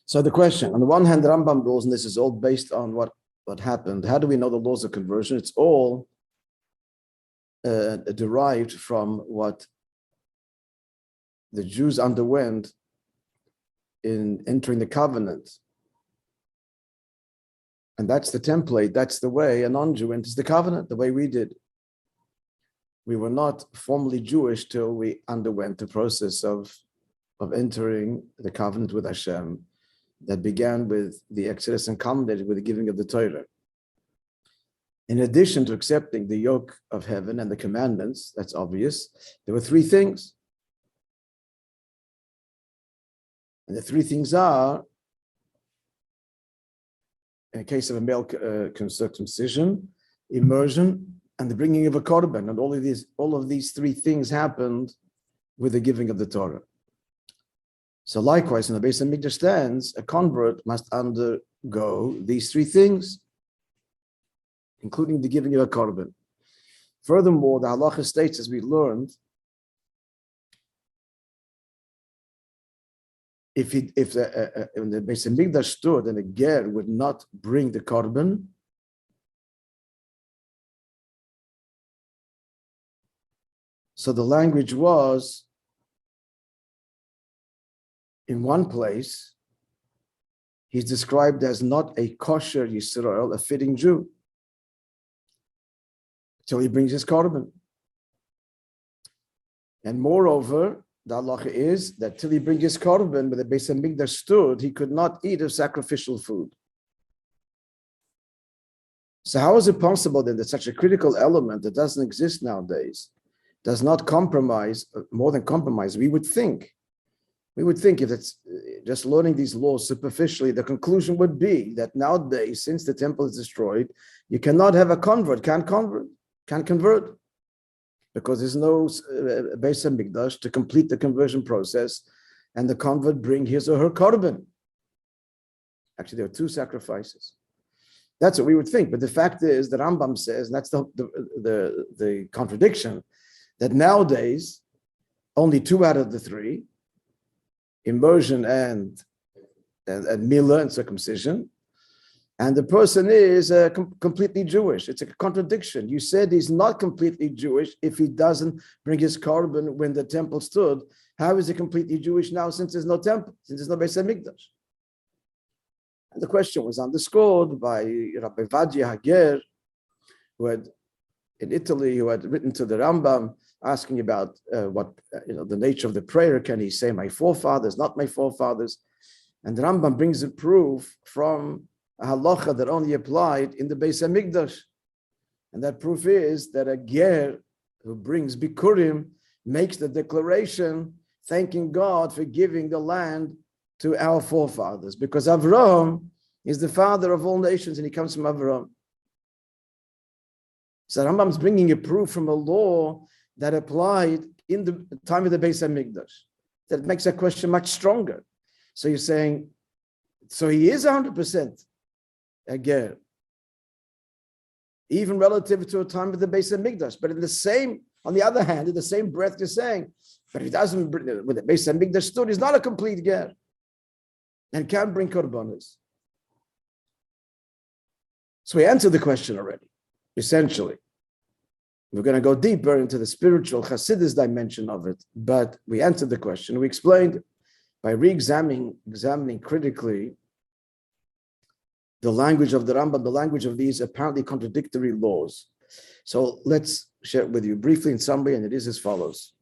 So the question, on the one hand, the Rambam rules, and this is all based on what happened. How do we know the laws of conversion? It's all derived from what the Jews underwent in entering the covenant. And that's the template, that's the way a non-Jew enters the covenant, the way we did. We were not formally Jewish till we underwent the process of entering the covenant with Hashem that began with the Exodus and culminated with the giving of the Torah. In addition to accepting the yoke of heaven and the commandments, that's obvious, there were three things. And the three things are, in the case of a male circumcision, immersion, and the bringing of a korban. And all of these three things happened with the giving of the Torah. So likewise, in the Beis Hamikdash stands, a convert must undergo these three things, including the giving of a korban. Furthermore, the halacha states, as we learned, if the Beis Hamikdash stood and a ger would not bring the korban, so the language was, in one place, he's described as not a kosher Yisrael, a fitting Jew, till he brings his korban. And moreover, the halacha is that till he brings his korban, where the Beis Hamikdash stood, he could not eat of sacrificial food. So how is it possible then that such a critical element that doesn't exist nowadays does not compromise, more than compromise? We would think if it's just learning these laws superficially, the conclusion would be that nowadays, since the temple is destroyed, you cannot have a convert, can't convert, because there's no Beis Hamikdash to complete the conversion process, and the convert bring his or her korban. Actually, there are two sacrifices. That's what we would think, but the fact is, the Rambam says, and that's the contradiction, that nowadays, only two out of the three, immersion and milah and circumcision, and the person is completely Jewish. It's a contradiction. You said he's not completely Jewish if he doesn't bring his korban when the temple stood. How is he completely Jewish now since there's no temple, since there's no Beis Hamikdash? And the question was underscored by Rabbi Hager, who had written to the Rambam, asking about the nature of the prayer. Can he say my forefathers, not my forefathers? And the Rambam brings a proof from a halacha that only applied in the Beis Hamikdash. And that proof is that a ger who brings bikurim makes the declaration thanking God for giving the land to our forefathers, because Avraham is the father of all nations and he comes from Avraham. So Rambam is bringing a proof from a law that applied in the time of the Beis Hamikdash. That makes that question much stronger. So you're saying, so he is 100% a ger, even relative to a time of the Beis Hamikdash. But on the other hand, in the same breath, you're saying, but he doesn't bring, with the Beis Hamikdash stood, he's not a complete ger and can't bring korbanos. So we answered the question already, essentially. We're going to go deeper into the spiritual Hasidus dimension of it, but we answered the question. We explained by examining critically the language of the Rambam, the language of these apparently contradictory laws. So let's share it with you briefly in summary, and it is as follows.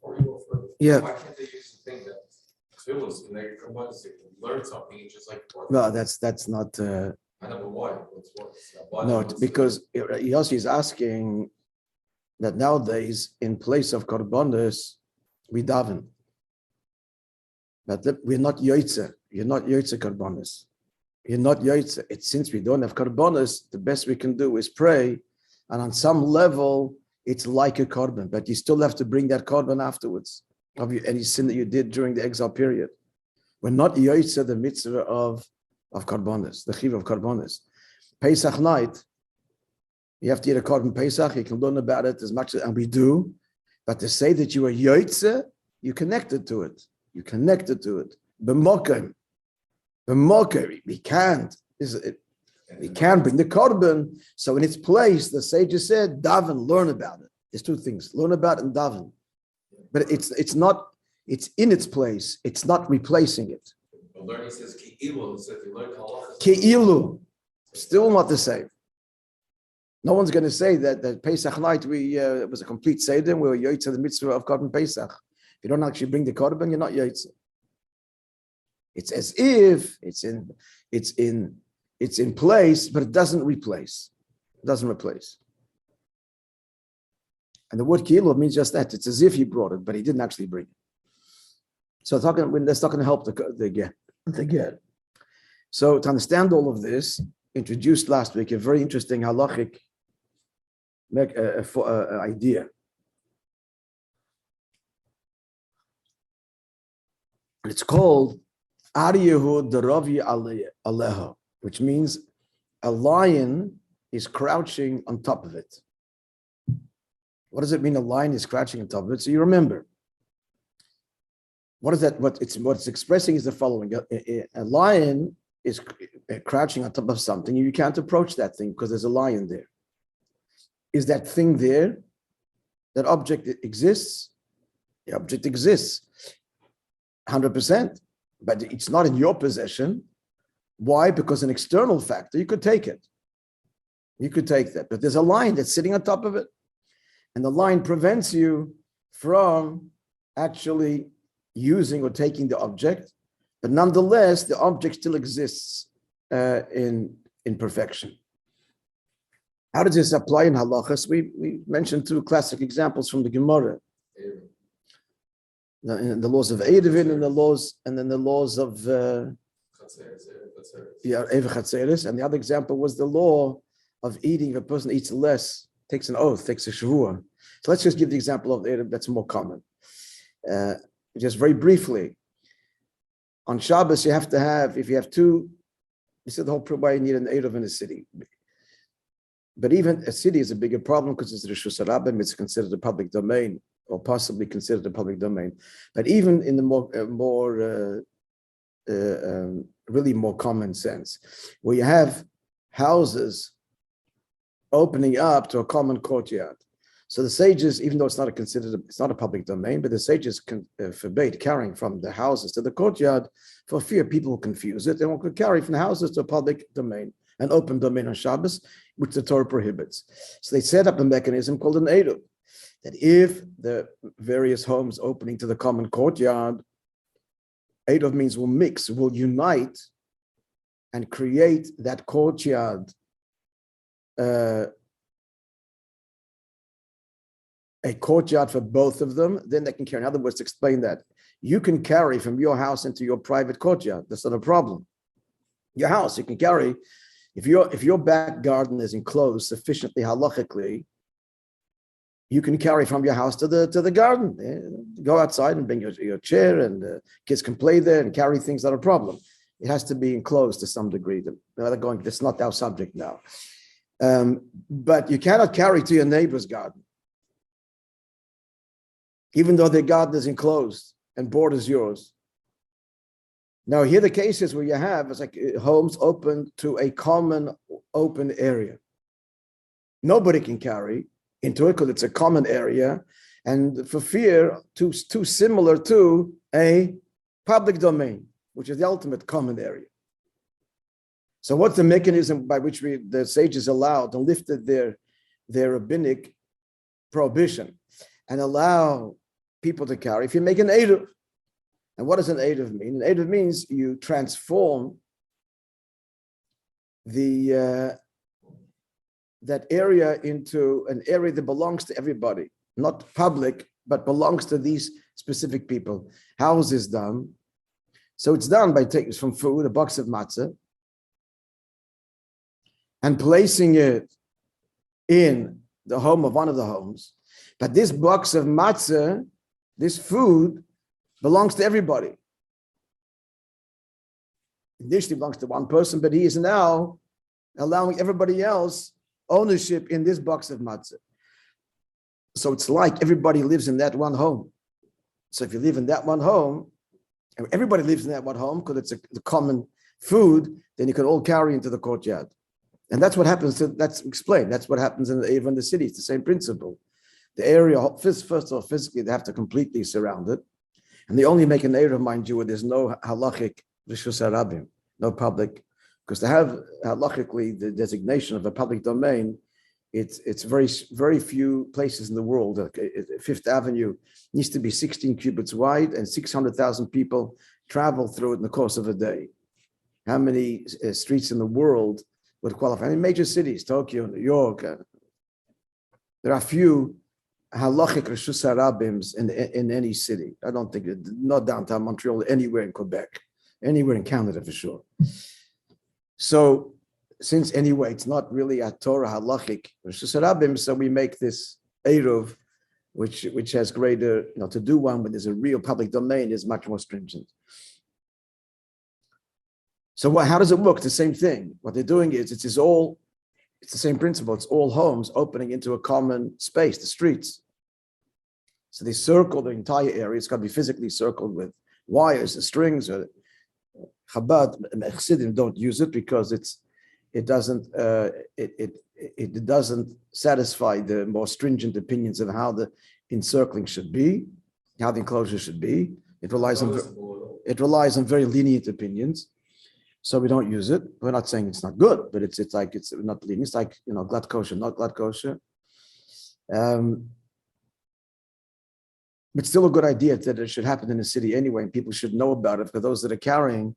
Before you go further, yeah. Why can't they use the thing that tefillahs when they come on to learn something, it's just like No, that's not. I know, but why? No, because Yossi is asking that nowadays, in place of korbanos, we daven. But we're not yoitze. You're not yoitze korbanos. You're not yoitze. It's since we don't have korbanos, the best we can do is pray, and on some level, it's like a korban, but you still have to bring that korban afterwards of any sin that you did during the exile period. We're not yoitze the mitzvah of korbanos, the chiv of korbanos. Pesach night, you have to eat a korban Pesach. You can learn about it as much as, and we do. But to say that you are Yoitze, you connected to it. You connected to it. B'mokem. We can't. We can't bring the korban. So in its place, the sages said, daven, learn about it. There's two things, learn about it and daven. But it's not, it's in its place. It's not replacing it. But learning says Ki'ilu, so if you learn halacha. Ki'ilu, still not the same. No one's going to say that Pesach night it was a complete seder. We were Yotzei the mitzvah of korban Pesach. If you don't actually bring the korban, you're not Yotzei. It's as if it's in place, but it doesn't replace. It doesn't replace. And the word Ki'ilu means just that. It's as if he brought it, but he didn't actually bring it. So that's not going to help the get. So to understand all of this, introduced last week a very interesting halachic idea. It's called Ariyahu Daravi Aleha, which means a lion is crouching on top of it. What does it mean? A lion is crouching on top of it. So you remember. What is that? What it's expressing is the following: a lion is crouching on top of something. You can't approach that thing because there's a lion there. Is that thing there? That object exists? The object exists, 100%, but it's not in your possession. Why? Because an external factor, you could take it. You could take that, but there's a lion that's sitting on top of it, and the lion prevents you from actually using or taking the object, but nonetheless, the object still exists in perfection. How does this apply in halachas? We mentioned two classic examples from the Gemara. In the laws of Erevin and the laws of Erev Chatzeres. And the other example was the law of eating. If a person eats less, takes an oath, takes a shavua. So let's just give the example of Erev that's more common. Just very briefly, on Shabbos you have to have, if you have two, you said the whole why you need an Erev in a city. But even a city is a bigger problem because it's Rishus Harabim, it's considered a public domain, or possibly considered a public domain. But even in the really more common sense, where you have houses opening up to a common courtyard. So the sages, even though it's not a public domain, but the sages forbade carrying from the houses to the courtyard for fear people will confuse it. They won't carry from the houses to a public domain, an open domain on Shabbos, which the Torah prohibits. So they set up a mechanism called an Eruv, that if the various homes opening to the common courtyard, Eruv means will mix, will unite, and create that courtyard a courtyard for both of them, then they can carry. In other words, to explain that, you can carry from your house into your private courtyard. That's not a problem. Your house, you can carry. If your back garden is enclosed sufficiently halachically, you can carry from your house to the garden. Go outside and bring your chair, and kids can play there and carry things. Not a problem. It has to be enclosed to some degree. That's not our subject now. But you cannot carry to your neighbor's garden, even though their garden is enclosed and borders yours. Now, here the cases where you have, it's like homes open to a common open area. Nobody can carry into it because it's a common area, and for fear too similar to a public domain, which is the ultimate common area. So what's the mechanism by which the sages allowed and lifted their rabbinic prohibition and allow people to carry? If you make an Eruv. And what does an Eruv mean? An Eruv means you transform that area into an area that belongs to everybody, not public, but belongs to these specific people. How is this done? So it's done by taking from food, a box of matzah, and placing it in the home of one of the homes. But this box of matzah, this food, belongs to everybody. Initially belongs to one person, but he is now allowing everybody else ownership in this box of matzah. So it's like everybody lives in that one home. So if you live in that one home, and everybody lives in that one home because it's the common food, then you can all carry into the courtyard. And that's what happens, that's explained. That's what happens in the city. It's the same principle. The area, first of all, physically, they have to completely surround it. And they only make an area, mind you, where there's no halachic rishus harabim, no public, because to have halachically the designation of a public domain, it's very few places in the world. Fifth Avenue needs to be 16 cubits wide, and 600,000 people travel through it in the course of a day. How many streets in the world would qualify? In major cities, Tokyo, New York, there are few halachic reshus harabims in any city. I don't think, not downtown Montreal, anywhere in Quebec, anywhere in Canada for sure. So, since anyway, it's not really a Torah halachic reshus harabim, so we make this eruv, which has greater, to do one when there's a real public domain is much more stringent. So how does it work? It's the same thing. What they're doing is it's the same principle. It's all homes opening into a common space, the streets. So they circle the entire area. It's got to be physically circled with wires and strings. Chabad and Chassidim don't use it because it doesn't satisfy the more stringent opinions of how the encircling should be, how the enclosure should be. It relies on very lenient opinions. So we don't use it. We're not saying it's not good, but it's not lenient. It's like glad kosher, not glad kosher. But still a good idea that it should happen in the city anyway, and people should know about it. For those that are carrying,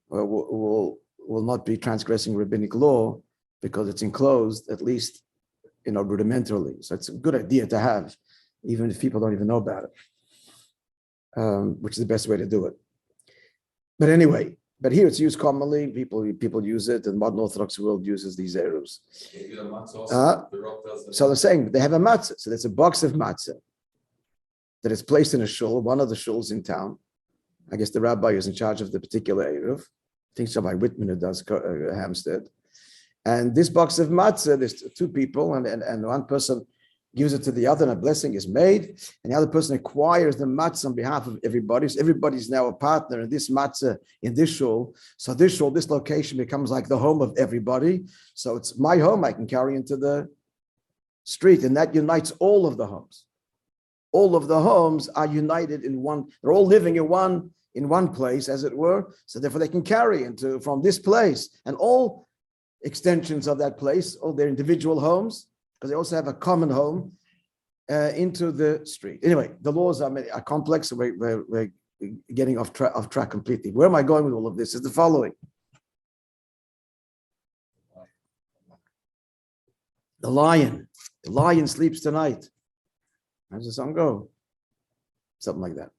will not be transgressing rabbinic law because it's enclosed, at least rudimentarily. So it's a good idea to have, even if people don't even know about it, which is the best way to do it. But anyway. But here it's used commonly. People use it, and modern Orthodox world uses these eruvs. So they're saying they have a matzah. So there's a box of matzah that is placed in a shul, one of the shuls in town. I guess the rabbi is in charge of the particular eruv. I think Rabbi Whitman who does Hampstead. And this box of matzah, there's two people, and one person gives it to the other, and a blessing is made, and the other person acquires the matzah on behalf of everybody. So everybody's now a partner in this matzah in this shul. So this shul, this location becomes like the home of everybody. So it's my home I can carry into the street, and that unites all of the homes. All of the homes are united in one. They're all living in one place, as it were. So therefore, they can carry from this place, and all extensions of that place, all their individual homes, because they also have a common home, into the street. Anyway, the laws are complex. So we're getting off track completely. Where am I going with all of this? Is the following. The lion sleeps tonight. How does the song go? Something like that.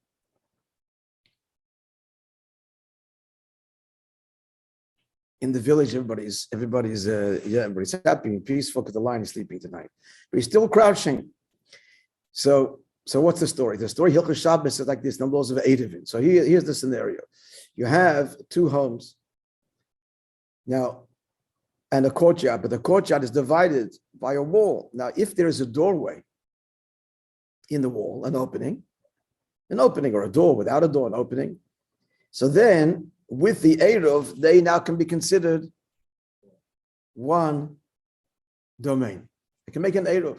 In the village, everybody's happy and peaceful because the lion is sleeping tonight, but he's still crouching. So what's the story? The story Hilchos Shabbos is like this. The laws of Eiduvin. So here's the scenario: you have two homes now, and a courtyard, but the courtyard is divided by a wall. Now, if there is a doorway in the wall, an opening, or a door without a door, an opening, so then, with the eruv, they now can be considered one domain. They can make an eruv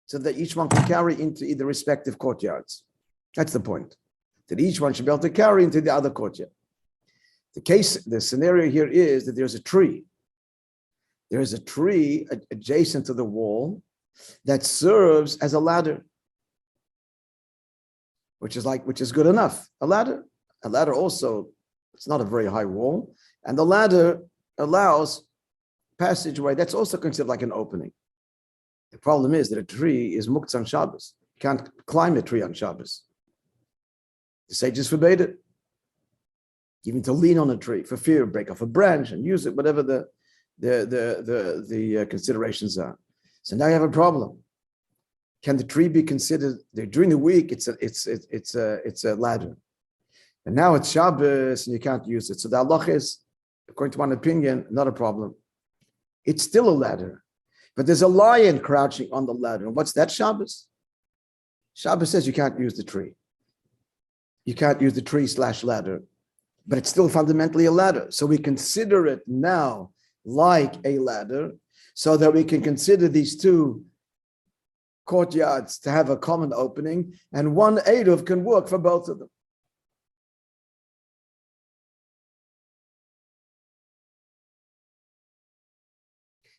so that each one can carry into either respective courtyards. That's the point. That each one should be able to carry into the other courtyard. The scenario here is that there's a tree. There is a tree adjacent to the wall that serves as a ladder, which is good enough. A ladder also. It's not a very high wall, and the ladder allows passageway. That's also considered like an opening. The problem is that a tree is muktzah on Shabbos. You can't climb a tree on Shabbos. The sages forbade it. Even to lean on a tree for fear of break off a branch and use it, whatever the considerations are. So now you have a problem. Can the tree be considered during the week? It's a ladder. And now it's Shabbos and you can't use it. So the halach is, according to one opinion, not a problem. It's still a ladder. But there's a lion crouching on the ladder. And what's that, Shabbos? Shabbos says you can't use the tree. You can't use the tree/ladder, but it's still fundamentally a ladder. So we consider it now like a ladder, so that we can consider these two courtyards to have a common opening, and one Eruv can work for both of them.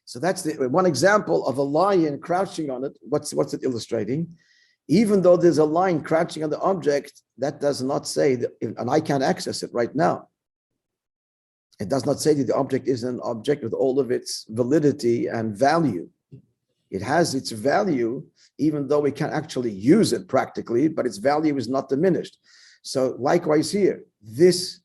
So that's the one example of a lion crouching on it. What's it illustrating? Even though there's a lion crouching on the object, that does not say that, and I can't access it right now. It does not say that the object is an object with all of its validity and value. It has its value, even though we can't actually use it practically, but its value is not diminished. So likewise here, this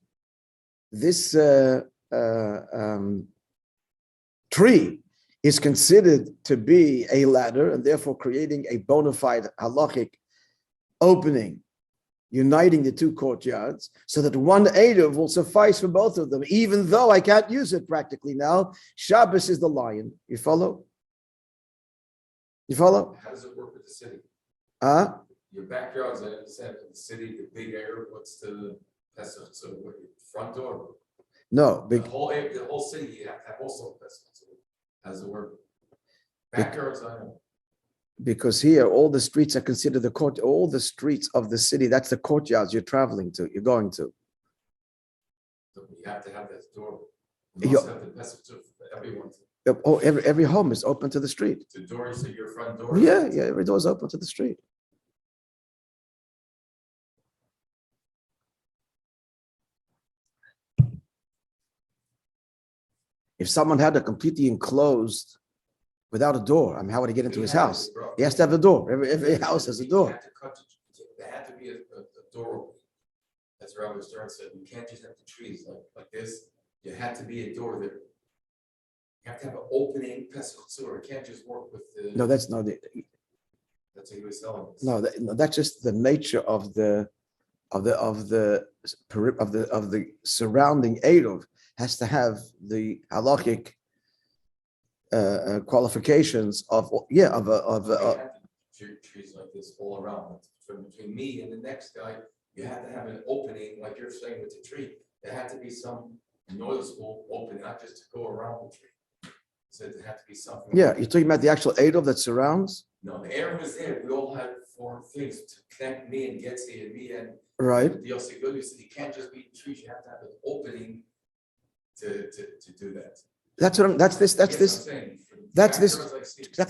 tree is considered to be a ladder, and therefore creating a bona fide halachic opening, uniting the two courtyards, so that one Eruv will suffice for both of them, even though I can't use it practically now. Shabbos is the lion. You follow? You follow? How does it work with the city? Your backyards, I understand, the city, the big area, that's so what, your front door? No, The whole city, you have to have also pesticide. How does it work? Backyards, I know. Because here all the streets are considered the court, all the streets of the city, that's the courtyards you're traveling to, you're going to. So you have to have that door. You must have the pesticide for everyone. Oh, every home is open to the street. The door, you say your front door? Yeah, every door is open to the street. If someone had a completely enclosed without a door, I mean, how would he get into his house? He has to have a door. Every house has a door. There had to be a door open. That's what Rabbi Stern said. You can't just have the trees like this. You had to be a door there. You have to have an opening pesach. It can't just work with the. No, that's not it. That's what he was telling us. No, that's just the nature of the surrounding Eruv has to have the halachic qualifications of trees like this all around. From between me and the next guy, you had to have an opening, like you're saying with the tree. There had to be some noticeable opening, not just to go around the tree. So there had to be something. Yeah, you're talking about the actual Eruv that surrounds? No, the air was there. We all had four things to connect me and Getzi and me and right. The Yossi Good. You said you can't just be trees. You have to have an opening to do that. That's what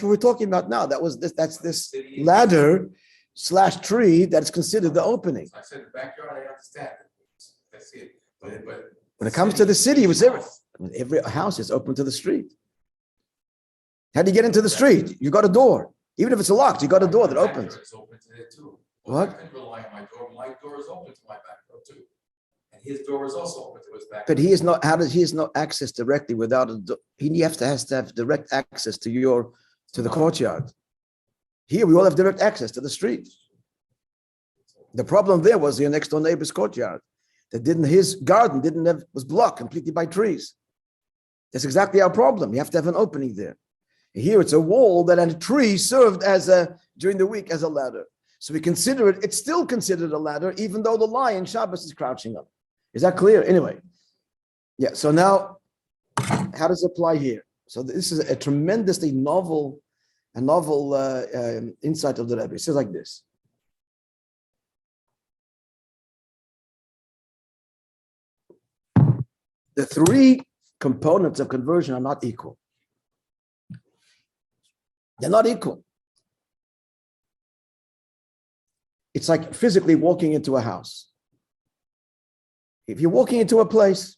we're talking about now. That's this ladder / tree that's considered the opening. I said the backyard, I understand. That's it. But when it comes to the city, it was every house is open to the street. How do you get into the street? You got a door. Even if it's locked, you got a door that opens. It's open to it too. What? I can rely on my door. My door is open to my back door too. And his door is also open to his back. But he has no access directly without a door. He has to have direct access to the courtyard. Here we all have direct access to the street. The problem there was your next door neighbor's courtyard. His garden was blocked completely by trees. That's exactly our problem. You have to have an opening there. Here it's a wall that a tree served during the week as a ladder. So we consider it's still considered a ladder, even though the lion Shabbos is crouching up. Is that clear? Anyway. Yeah, so now, how does it apply here? So this is a tremendously novel insight of the Rabbi. It says like this. The three components of conversion are not equal. They're not equal. It's like physically walking into a house. If you're walking into a place,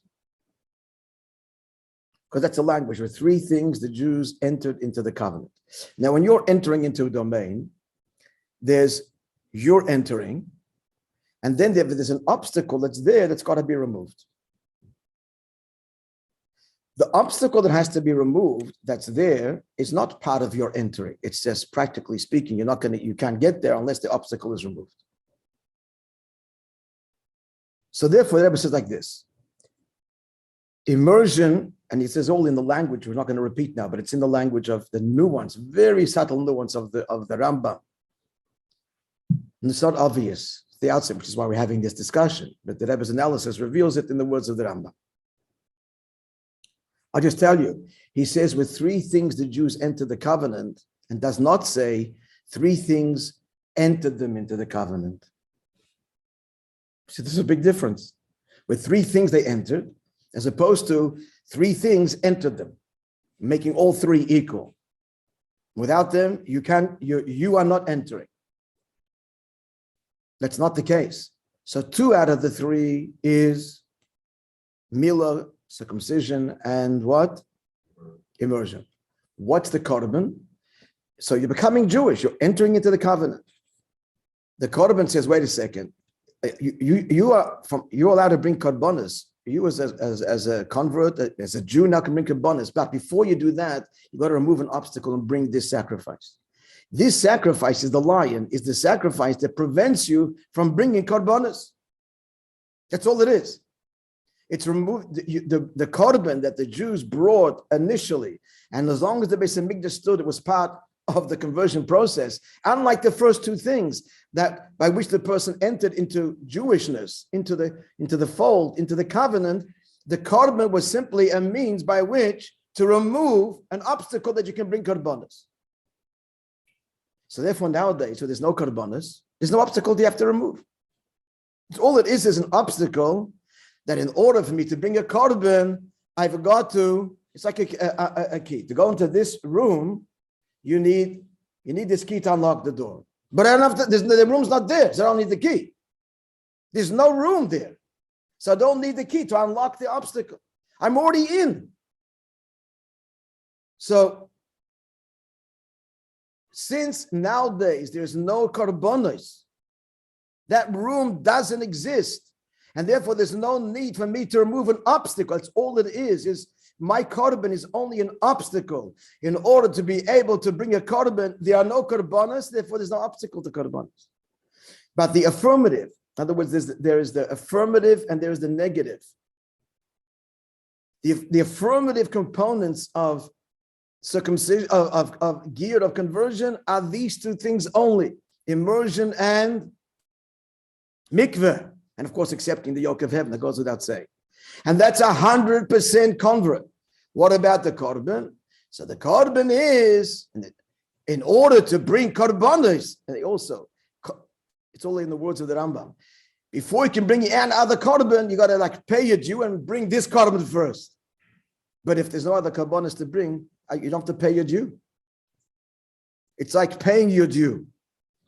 because that's a language where three things the Jews entered into the covenant. Now, when you're entering into a domain, you're entering, and then there's an obstacle that's there that's got to be removed. The obstacle that has to be removed that's there is not part of your entering. It's just practically speaking, you can't get there unless the obstacle is removed. So therefore, the Rebbe says like this: immersion and he says all in the language we're not going to repeat now, but it's in the language of the nuance, very subtle nuance of the Rambam. And it's not obvious at the outset, which is why we're having this discussion. But the Rebbe's analysis reveals it in the words of the Rambam. I'll just tell you, he says with 3 things the Jews entered the covenant, and does not say 3 things entered them into the covenant. So there's a big difference. With 3 things they entered, as opposed to 3 things entered them, making all 3 equal. Without them, you are not entering. That's not the case. So 2 out of the 3 is milah, circumcision, and what? Immersion. What's the korban? So you're becoming Jewish. You're entering into the covenant. The korban says, wait a second. You're allowed to bring korbanos. You as a convert, as a Jew now can bring korbanos. But before you do that, you got to remove an obstacle and bring this sacrifice. This sacrifice is the lion, is the sacrifice that prevents you from bringing korbanos. That's all it is. It's removed the korban that the Jews brought initially, and as long as the Beis Hamikdash stood, it was part of the conversion process. Unlike the first 2 things that by which the person entered into Jewishness, into the fold, into the covenant, the korban was simply a means by which to remove an obstacle that you can bring korbanos. So therefore nowadays, so there's no korbanos, there's no obstacle you have to remove. All it is an obstacle that in order for me to bring a korban, I've got to, it's like a key. To go into this room, you need this key to unlock the door. But I don't have to, the room's not there, so I don't need the key. There's no room there. So I don't need the key to unlock the obstacle. I'm already in. So, since nowadays there's no korbanos, that room doesn't exist. And therefore there's no need for me to remove an obstacle. That's all it is my korban is only an obstacle. In order to be able to bring a korban, there are no korbanos, therefore there's no obstacle to korbanos. But the affirmative, in other words, there is the affirmative and there is the negative. The affirmative components of circumcision, of geirut, of conversion, are these 2 things only: immersion and mikveh. And of course, accepting the yoke of heaven, that goes without saying. And that's 100% convert. What about the korban? So the korban is, in order to bring korbanos, and also, it's only in the words of the Rambam, before you can bring any other korban, you got to pay your due and bring this korban first. But if there's no other korbanos to bring, you don't have to pay your due. It's like paying your due.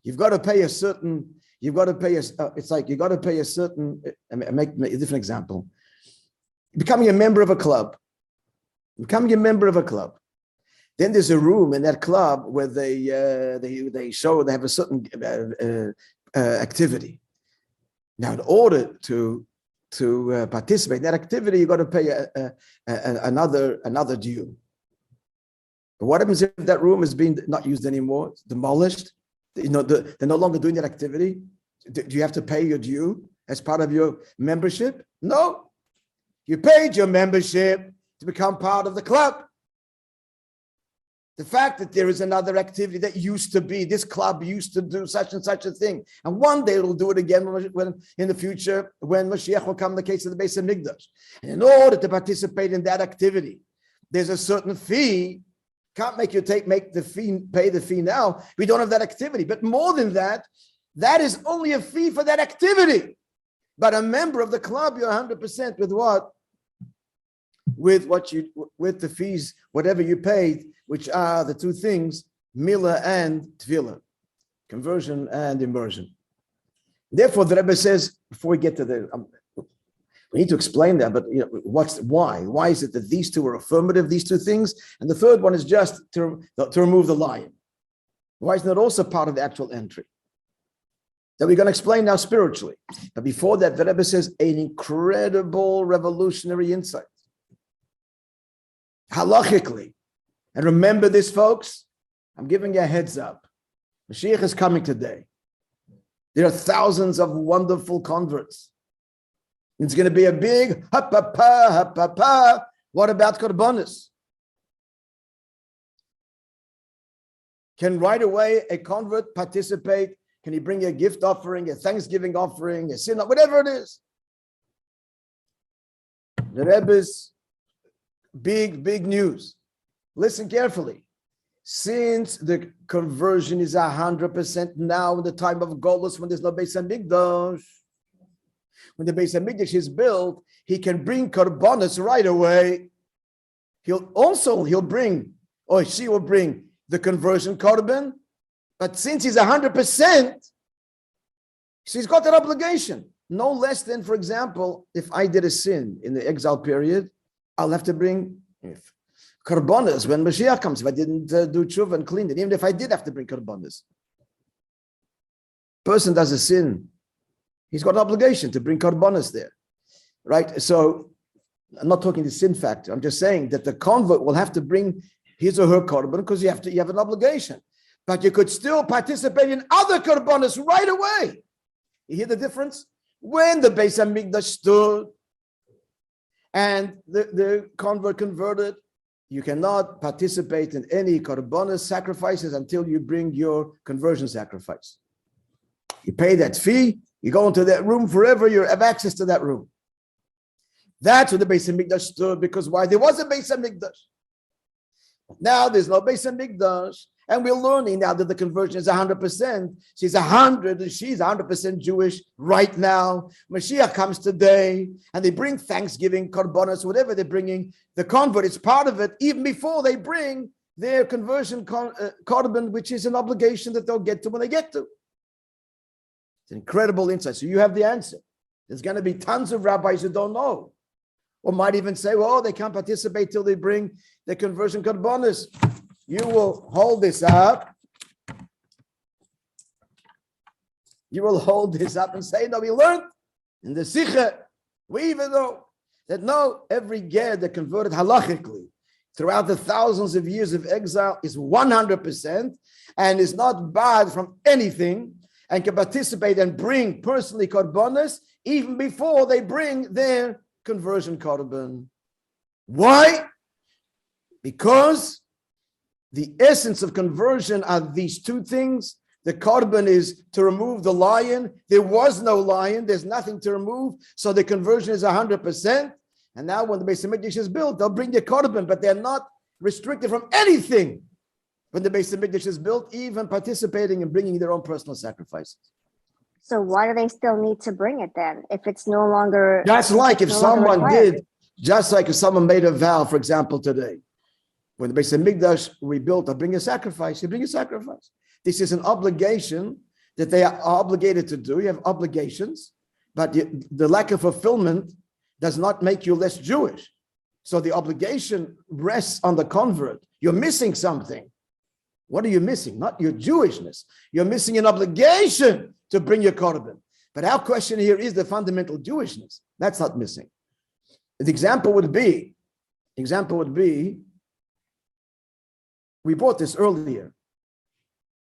You've got to pay a certain, it's like you got to pay a certain, make a different example. Becoming a member of a club. Then there's a room in that club where they have a certain activity. Now, in order to participate in that activity, you got to pay another due. But what happens if that room is being not used anymore, demolished? They're no longer doing that activity. Do you have to pay your due as part of your membership? No. You paid your membership to become part of the club. The fact that there is another activity that used to be, this club used to do such and such a thing, and one day it'll do it again when in the future, when Mashiach will come, in the case of the Beis Hamikdash. And in order to participate in that activity, there's a certain fee. Can't make you pay the fee now. We don't have that activity. But more than that, that is only a fee for that activity. But a member of the club, you're 100% with what? With the fees, whatever you paid, which are the 2 things, milah and tefillah, conversion and immersion. Therefore, the Rebbe says, before we get to we need to explain that, but why? Why is it that these 2 are affirmative, these 2 things, and the third one is just to remove the lion? Why isn't that also part of the actual entry? That we're going to explain now spiritually. But before that, the Rebbe says an incredible revolutionary insight. Halachically, and remember this, folks, I'm giving you a heads up. Mashiach is coming today. There are thousands of wonderful converts. It's going to be a big ha-pa-pa, ha-pa-pa. What about korbanos? Can right away a convert participate? Can he bring a gift offering, a thanksgiving offering, a sin, whatever it is? The Rebbe's big news. Listen carefully. Since the conversion is 100% now in the time of Golus, when there's no Beis Hamikdash, when the Beis Hamikdash is built, he can bring korbanos right away. He'll bring, or she will bring the conversion korban, but since he's 100%, she's got that obligation. No less than, for example, if I did a sin in the exile period, I'll have to bring korbanos when Mashiach comes. If I didn't do tshuva and clean it, even if I did have to bring korbanos. Person does a sin, he's got an obligation to bring korbanos there, right? So I'm not talking the sin factor. I'm just saying that the convert will have to bring his or her korban because you have an obligation. But you could still participate in other korbanos right away. You hear the difference? When the Beis Hamikdash stood and the convert converted, you cannot participate in any korbanos sacrifices until you bring your conversion sacrifice. You pay that fee, you go into that room forever, you have access to that room. That's where the Beis Hamikdash stood, because why? There was a Beis Hamikdash. Now there's no Beis Hamikdash, and we're learning now that the conversion is 100%. She's 100% Jewish right now. Mashiach comes today, and they bring thanksgiving, korbanos, whatever they're bringing. The convert is part of it, even before they bring their conversion korban, which is an obligation that they'll get to when they get to. It's an incredible insight. So you have the answer. There's going to be tons of rabbis who don't know, or might even say, well, they can't participate till they bring the conversion korbanos. You will hold this up. You will hold this up and say, no, we learned in the Sikha, we even know that no, every ger that converted halachically throughout the thousands of years of exile is 100% and is not barred from anything and can participate and bring personally korbanos even before they bring their conversion korban. Why? Because the essence of conversion are these two things. The korban is to remove the lion. There was no lion. There's nothing to remove. So the conversion is 100%. And now when the Beis Hamikdash is built, they'll bring the korban, but they're not restricted from anything when the Beis Hamikdash is built, even participating and bringing their own personal sacrifices. So why do they still need to bring it then? If it's no longer... Just like if someone made a vow, for example, today, when the Beis Hamikdash rebuilt, I bring a sacrifice, you bring a sacrifice. This is an obligation that they are obligated to do. You have obligations, but the lack of fulfillment does not make you less Jewish. So the obligation rests on the convert. You're missing something. What are you missing? Not your Jewishness. You're missing an obligation to bring your korban. But our question here is the fundamental Jewishness. That's not missing. The example would be, we brought this earlier.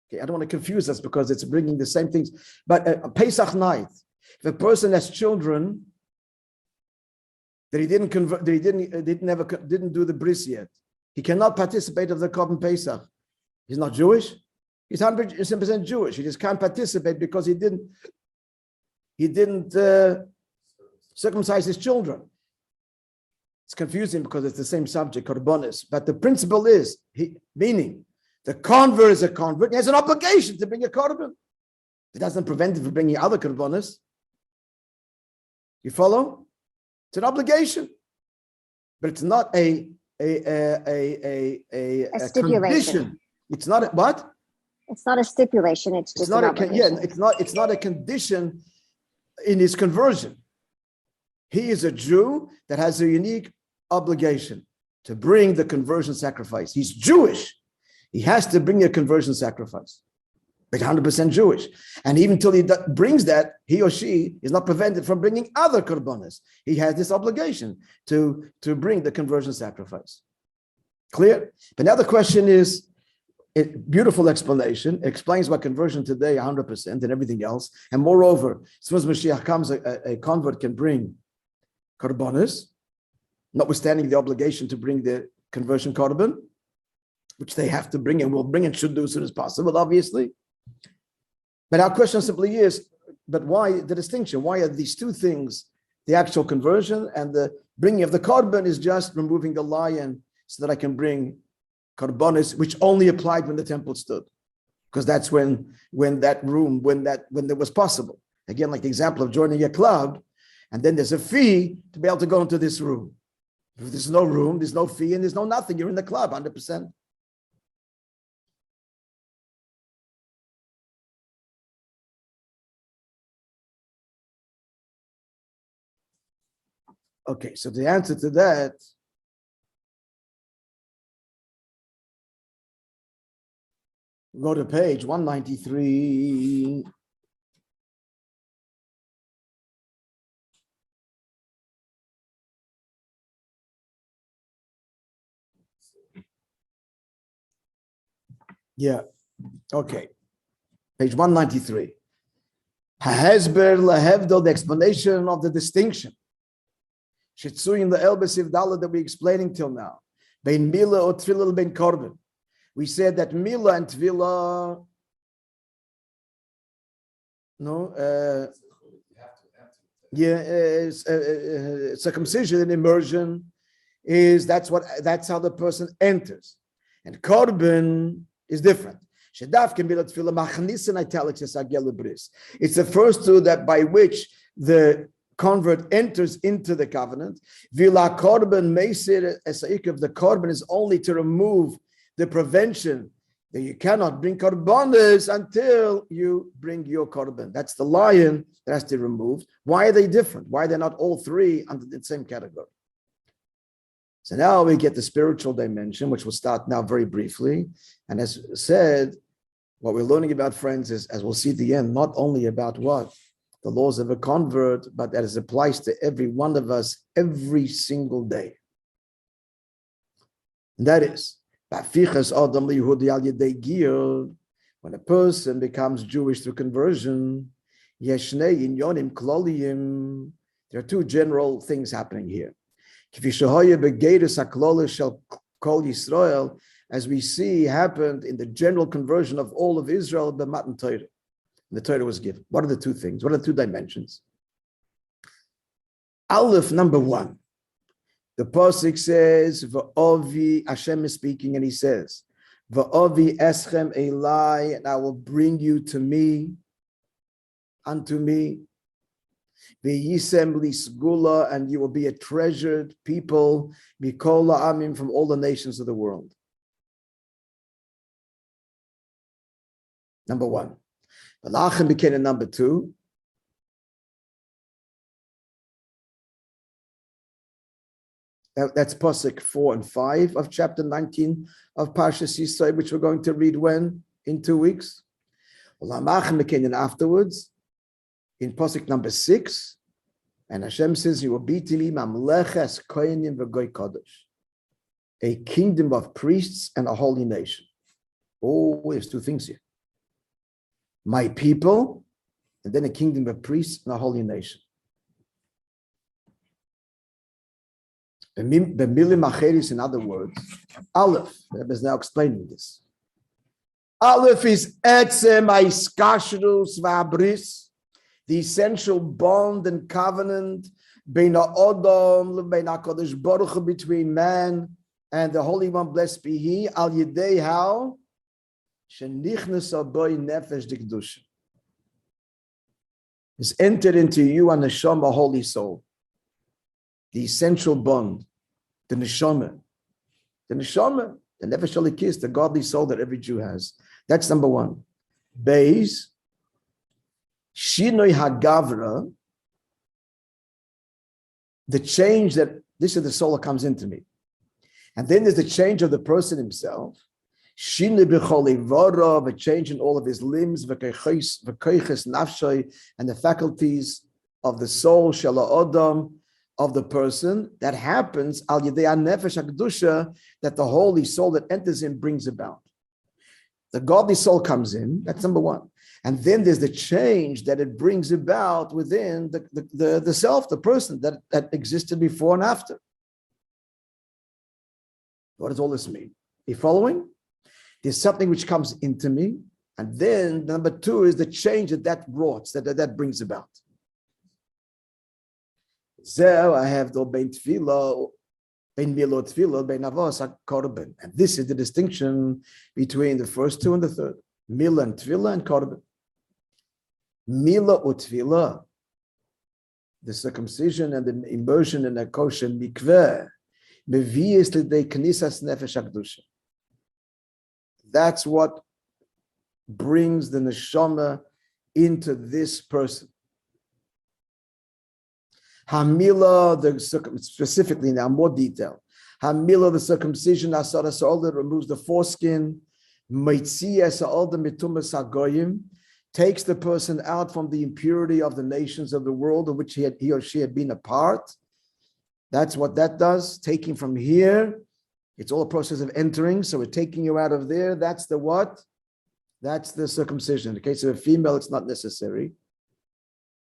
Okay, I don't want to confuse us because it's bringing the same things. But a Pesach night, if a person has children that he didn't convert, that he didn't do the bris yet, he cannot participate of the korban Pesach. He's not Jewish. He's 100% Jewish. He just can't participate because he didn't circumcise his children. It's confusing because it's the same subject, korbanos. But the principle is, meaning the convert is a convert. He has an obligation to bring a korban. It doesn't prevent him from bringing other korbanos. You follow? It's an obligation, but it's not a condition. It's not a, what? It's not a stipulation. It's just not it's not a condition in his conversion. He is a Jew that has a unique obligation to bring the conversion sacrifice. He's Jewish. He has to bring a conversion sacrifice. But 100% Jewish. And even till he brings that, he or she is not prevented from bringing other korbanos. He has this obligation to bring the conversion sacrifice. Clear? But now the question is, beautiful explanation, explains why conversion today 100% and everything else. And moreover, as soon as Mashiach comes, a convert can bring korbanos. notwithstanding the obligation to bring the conversion korban, which they have to bring and will bring and should do as soon as possible, obviously. But our question simply is, but why the distinction? Why are these two things, the actual conversion and the bringing of the korban is just removing the lion so that I can bring korbanos, which only applied when the temple stood? Because that's when there was possible. Again, like the example of joining a club, and then there's a fee to be able to go into this room. If there's no room, there's no fee, and there's no nothing. You're in the club, 100%. Okay, so the answer to that, go to page 193. Yeah, okay. Page 193. Hahesber lahevdol, the explanation of the distinction. Shitzu in the Elbesiv Dala that we're explaining till now. Bein Mila or Tvila bein Korban. We said that Mila and Tvila, circumcision and immersion that's how the person enters, and Korban is different. It's the first two that by which the convert enters into the covenant. Vila korban meisir esaik of the korban is only to remove the prevention that you cannot bring korbanos until you bring your korban. That's the lion that has to be removed. Why are they different? Why are they not all three under the same category? So now we get the spiritual dimension, which we'll start now very briefly. And as said, what we're learning about, friends, is, as we'll see at the end, not only about what? The laws of a convert, but that it applies to every one of us every single day. And that is, when a person becomes Jewish through conversion, there are two general things happening here. As we see happened in the general conversion of all of Israel, the Matan Torah. The Torah was given. What are the two things? What are the two dimensions? Aleph, number one. The pasuk says, "Va'ovi," Hashem is speaking, and He says, "Va'ovi eschem elai," and I will bring you to me, unto me. Ve'yisem lisgula, and you will be a treasured people, mikol ha'amim, from all the nations of the world. Number one. Malachim became number two. That's pasuk 4 and 5 of chapter 19 of Parshas Yisrael, which we're going to read when? In 2 weeks. Malachim became afterwards, in pasuk number 6, and Hashem says, "You will be to me mamleches kohanim v'goy kodesh," a kingdom of priests and a holy nation. Oh, there's two things here. My people, and then a kingdom of priests and a holy nation. B'milim acheris, in other words, Aleph, the Rebbe is now explaining this. Aleph is etzem haiskashrus v'abris, the essential bond and covenant bein ha'odom, bein ha'kodesh baruch hu, between man and the Holy One, blessed be He, al yedei how? Is entered into you a neshama, holy soul, the essential bond, the neshama, the nefesh halikis, the godly soul that every Jew has. That's number one. Beis shinoi hagavra, the change that this is the soul that comes into me, and then there's the change of the person himself. Shine b'chol a change in all of his limbs, v'koiches nafshay, and the faculties of the soul, shala odam, of the person. That happens al yedei nefesh hakdusha, that the holy soul that enters in brings about. The godly soul comes in. That's number one, and then there's the change that it brings about within the self, the person that existed before and after. What does all this mean? Are you following? There's something which comes into me, and then number two is the change that brought, that brings about. So I have the bein tefillah, bein mila tefillah, bein avos korban, and this is the distinction between the first two and the third: mila and tefillah and korban. Mila utfila, the circumcision and the immersion in a kosher mikveh, mevies lidei knisas nefesh hakdusha. That's what brings the neshama into this person. Hamila, specifically now, more detail. Hamila, the circumcision, asara sa'olda, removes the foreskin. Meitzia sa'olda mitumas hagoyim, takes the person out from the impurity of the nations of the world of which he or she had been a part. That's what that does, taking from here. It's all a process of entering, so we're taking you out of there. That's the what? That's the circumcision. In the case of a female, it's not necessary.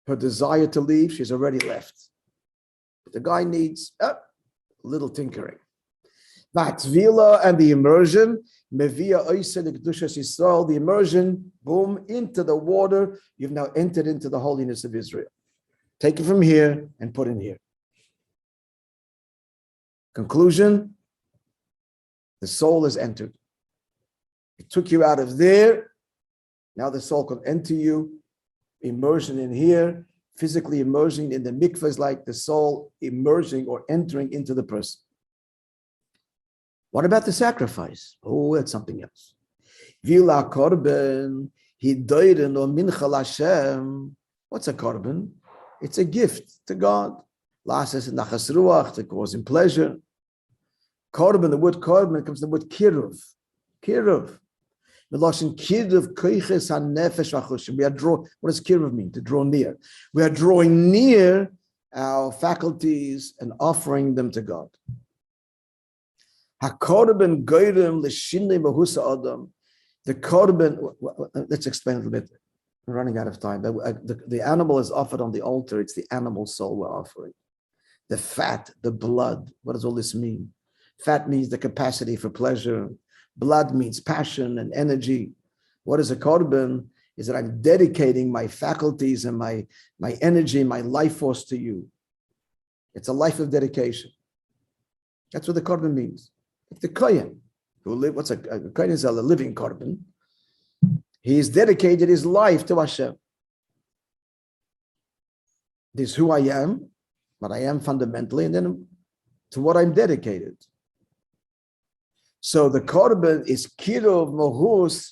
Her desire to leave, she's already left. But the guy needs a little tinkering. Vila and the immersion, Mevia Oised Kedushas Yisrael, the immersion, boom, into the water. You've now entered into the holiness of Israel. Take it from here and put in here. Conclusion, the soul has entered. It took you out of there. Now the soul can enter you. Immersion in here, physically immersing in the mikvah is like the soul immersing or entering into the person. What about the sacrifice? Oh, that's something else. Vila korban, hidoiden or mincha Hashem. What's a korban? It's a gift to God. Lasses and nachas ruach, to cause him pleasure. Korban, the word korban comes from the word kiruv. Kiruv. Meloshin kiruv koiches hanefesh v'chushim. We are draw. What does kiruv mean? To draw near. We are drawing near our faculties and offering them to God. HaKorban goyrem l'shinei mahusa adam. The korban. Let's explain a little bit. We're running out of time. The animal is offered on the altar. It's the animal soul we're offering. The fat, the blood. What does all this mean? Fat means the capacity for pleasure. Blood means passion and energy. What is a korban? Is that I'm dedicating my faculties and my energy, my life force to you. It's a life of dedication. That's what the korban means. Like the kohen, who live. What's a kohen is a living korban. He's dedicated his life to Hashem. This is who I am, what I am fundamentally, and then to what I'm dedicated. So the korban is kiruv mohus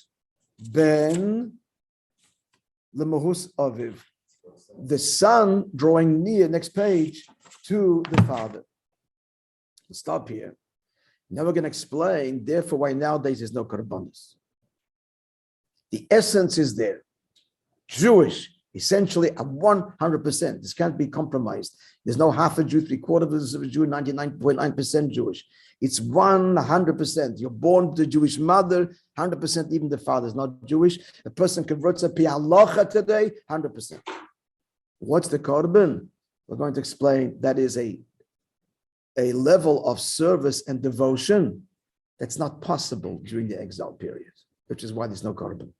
ben lemahus aviv. The son drawing near, next page, to the father. We'll stop here. Now we're going to explain, therefore, why nowadays there's no korbanos. The essence is there. Jewish, essentially a 100%. This can't be compromised. There's no half a Jew, 3/4 of a Jew, 99.9% Jewish. It's 100%. You're born to a Jewish mother, 100%, even the father is not Jewish. A person converts a pi halacha today, 100%. What's the korban? We're going to explain that is a level of service and devotion that's not possible during the exile period, which is why there's no korban.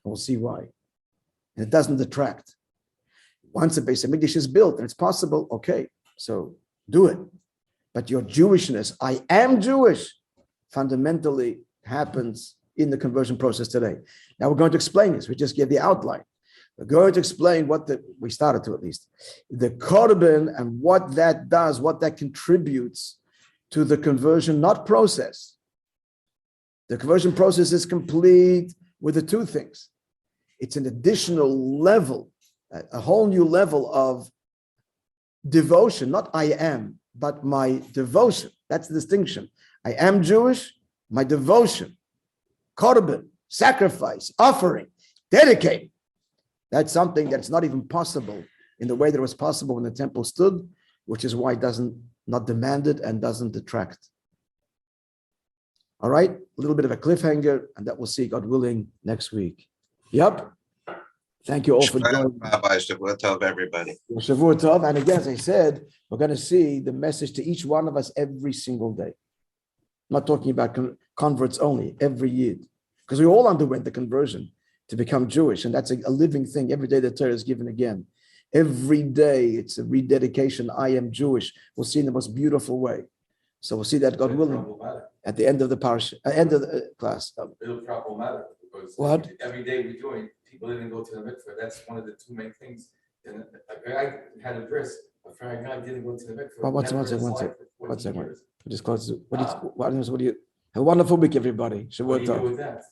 We'll see why. And it doesn't detract. Once a Beis Hamikdash is built and it's possible, okay, so do it. But your Jewishness, I am Jewish, fundamentally happens in the conversion process today. Now we're going to explain this. We just gave the outline. We're going to explain we started to at least, the korban and what that does, what that contributes to the conversion, not process. The conversion process is complete with the two things. It's an additional level, a whole new level of devotion, not I am, but my devotion. That's the distinction. I am Jewish, my devotion, korban, sacrifice, offering, dedicating. That's something that's not even possible in the way that it was possible when the temple stood, which is why it not demanded and doesn't detract. All right, a little bit of a cliffhanger, and that we'll see, God willing, next week. Yep. Thank you all for joining. Rabbi, Shavua Tov, everybody. Shavua Tov. And again, as I said, we're going to see the message to each one of us every single day. not talking about converts only, every Yid. Because we all underwent the conversion to become Jewish, and that's a living thing. Every day the Torah is given again. Every day it's a rededication. I am Jewish. We'll see in the most beautiful way. So we'll see that, God willing, at the end of the parish, end of the class. It'll problematic because What? every day we join, people didn't go to the mikveh. That's one of the two main things. And a guy had a bris, a friend guy didn't go to the mikveh. One never in his second. life for 14 years. Just close. What do you have a wonderful week, everybody. What do you do with that?